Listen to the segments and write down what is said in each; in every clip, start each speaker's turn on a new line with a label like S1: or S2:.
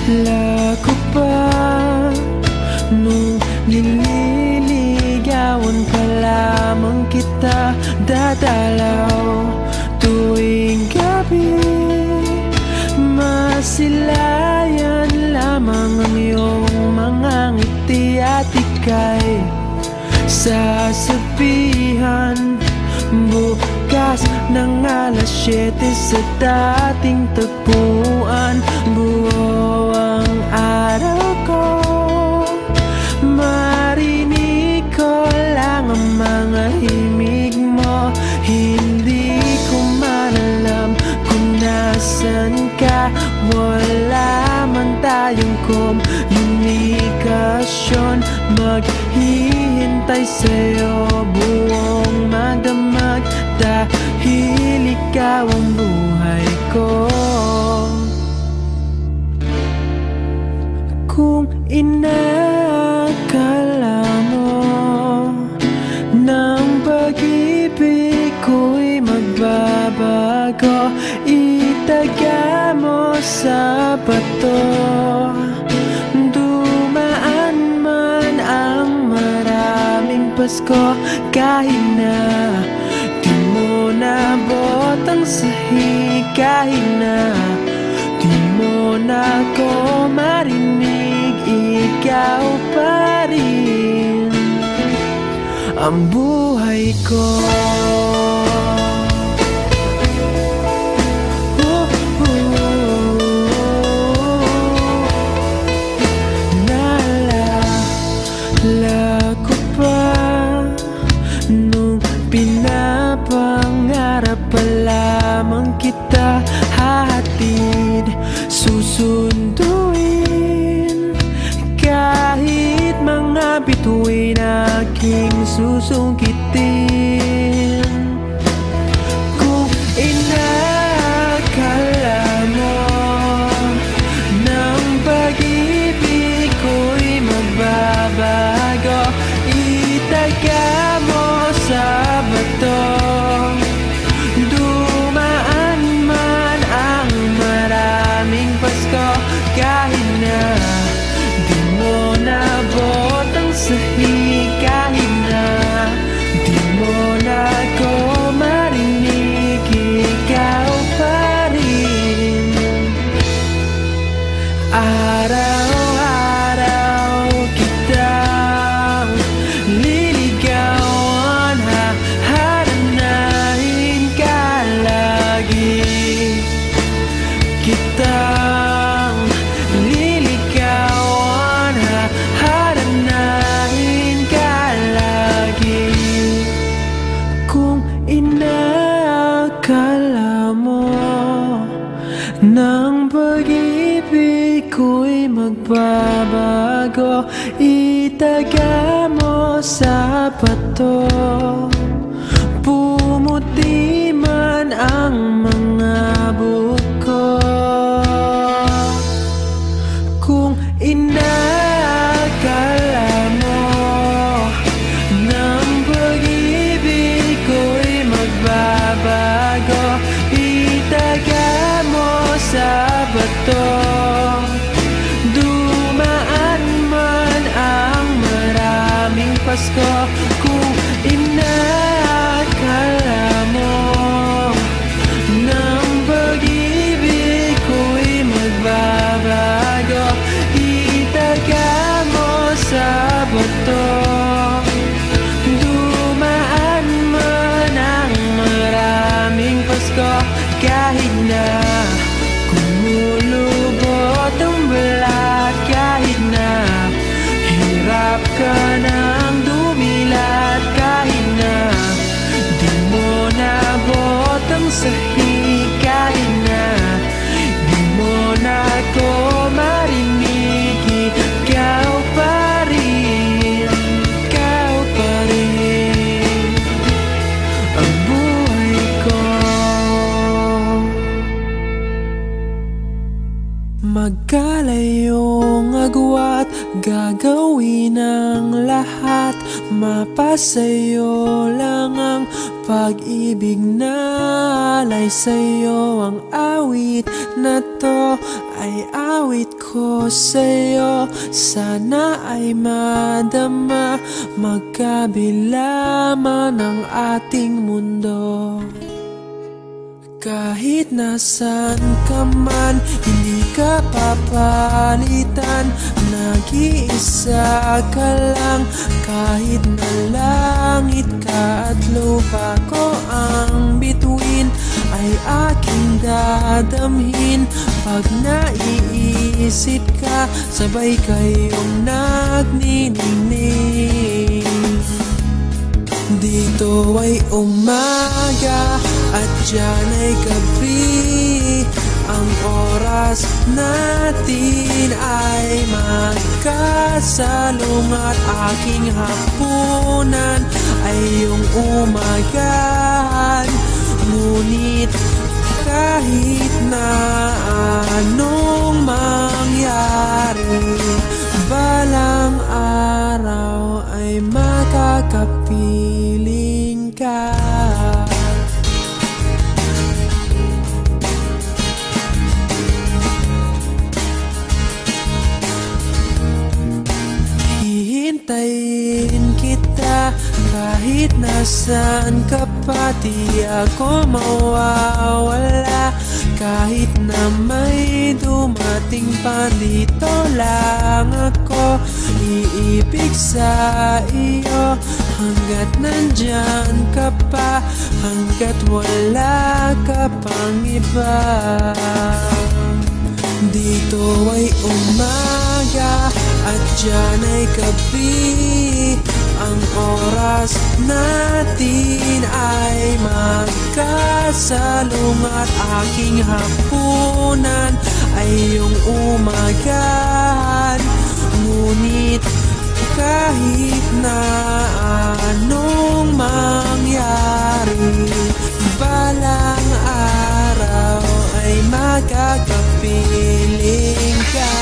S1: Lako pa nung nililigawan pa lamang kita, dadalaw tuwing gabi. Masilayan lamang ang iyong mga ngiti at ika'y sasabihan bukas ng alas 7 sa dating tagpuan. Buo ang araw ko, marinig ko lang ang mga himig mo. Hindi ko man alam kung nasan ka, wala man tayong komunikasyon. Maghihintay sa'yo buong magdamag, dahil ikaw ang buhay ko. Kung inakala mo ng pag-ibig ko'y magbabago, itaga mo sa bato. Dumaan man ang maraming Pasko, kahit na di mo nabot ang sahig, kahit na di mo na ako marinig, ikaw pa rin ang buhay ko. Naalala ko pa nung pinapangarap pa lamang kita, hahatid, susunduin, kahit mga bituin aking susungkitin. Kung inakala mo ng pag-ibig ko'y magbabago, itaga mo sa bato. Dumaan man ang maraming Pasko, kahit na di mo nabot ang sahig, kahit na di mo na ako marinig, ikaw pa rin. Araw-araw kitang liligawan, haharanahin ka lagi. Kitang liligawan, haharanahin ka lagi. Kung inakala mo ng pag-ibig ko'y magbabago, itaga mo sa bato. Pumuti man ang mga buko. Kung inakala mo ng pag-ibig ko'y magbabago, itaga mo sa bato. Dumaan man ang maraming Pasko, kung inakala mo ng pag-ibig ko'y magbabago, itaga mo sa bato. Dumaan man ang maraming Pasko, kahit na kumulubot ang balat, kahit na hirap ka ng dumilat, kahit na di mo nabot ang sahig, kahit na di mo na ako marinig, ikaw pa rin, ikaw pa rin ang buhay ko. Magkalayong agwat, gagawin ang lahat, mapasayo lang ang pag-ibig na alay sa'yo. Ang awit na to ay awit ko sa'yo, sana ay madama, magkabila man ang ating mundo. Kahit nasan ka man, hindi ka papalitan, nag-iisa ka lang. Kahit na langit ka at lupa ko ang bituin, ay aking dadamhin. Pag naiisip ka, sabay kayong nagniningning. Dito ay umaga at diyan ay gabi, ang oras natin ay magkasalungat. Aking hapunan ay iyong umagahan, ngunit kahit na anong mangyari, balang araw ay makakapiling ka. Hihintayin kita kahit nasaan ka pa, di ako mawawala. Kahit na may dumating pa, dito lang ako iibig sa iyo. Hanggat nandyan ka pa, hanggat wala ka pang iba. Dito ay umaga at diyan ay gabi, ang oras natin ay magkasalungat. Aking hapunan ay iyong umagahan, ngunit kahit na anong mangyari, balang araw ay magkakapiling ka.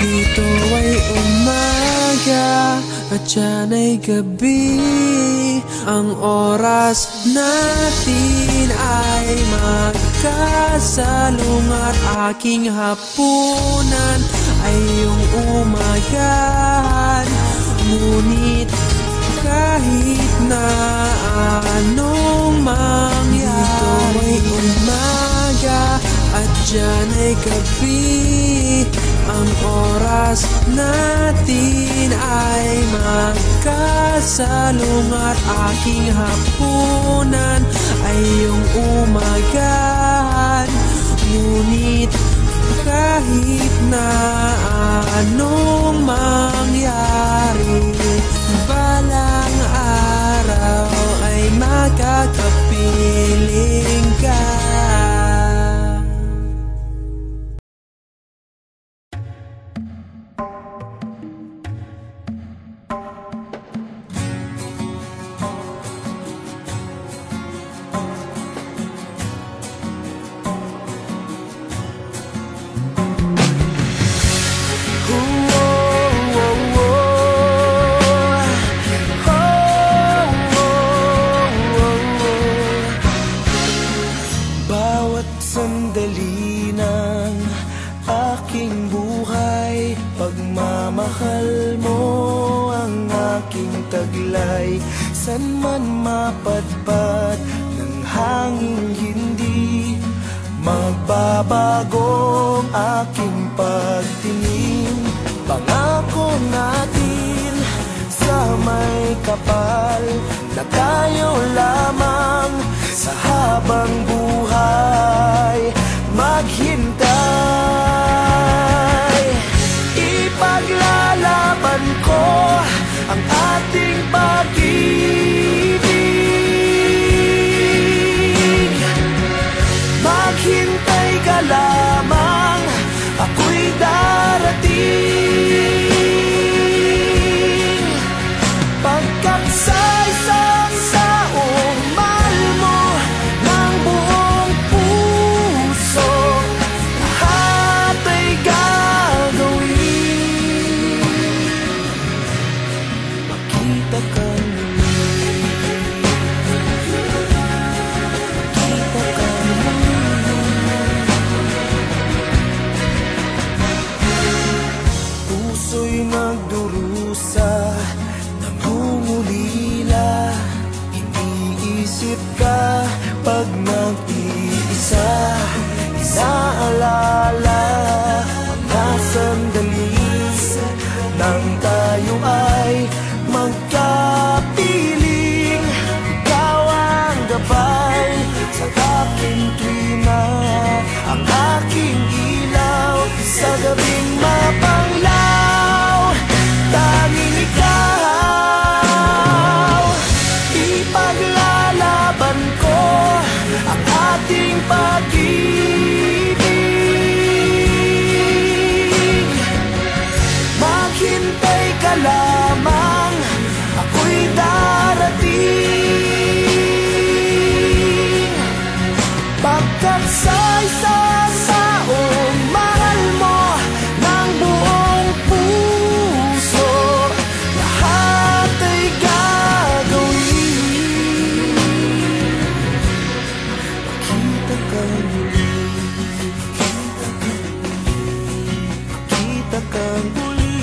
S1: Dito ay umaga at diyan ay gabi, ang oras natin ay magkasalungat. Aking hapunan ay iyong umagahan, ngunit kahit na anong mangyari, dito ay umaga at diyan ay gabi, ang oras natin ay magkasalungat. Aking hapunan ay iyong umagahan, ngunit kahit na anong mangyari, balang araw ay magkakapiling ka.
S2: Sandali ng aking buhay, pagmamahal mo ang aking taglay. San man mapadpad ng hangin, hindi magbabago ang aking pagtingin. Pangako natin sa may kapal na tayo lamang sa habang buhay maghintay. Ipaglalaban ko ang ating pag-ibig. Maghintay ka lamang, ako'y darating. Pagkaksaysay isip ka pag nag-iisa. Inaalala mga sandali nang tayo ay magkapiling. Ikaw ang gabay sa aking tuwina, ang aking ilaw sa gabing mapanglaw. Tanging ikaw, ipaglalaban ko ang ating pag-ibig. Maghintay ka lamang, ako'y darating. Pagkat sa isang taong mahal mo ng buong puso, lahat ay gagawin. Makita kang muli, makita kang muli,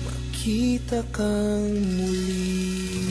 S2: makita kang muli.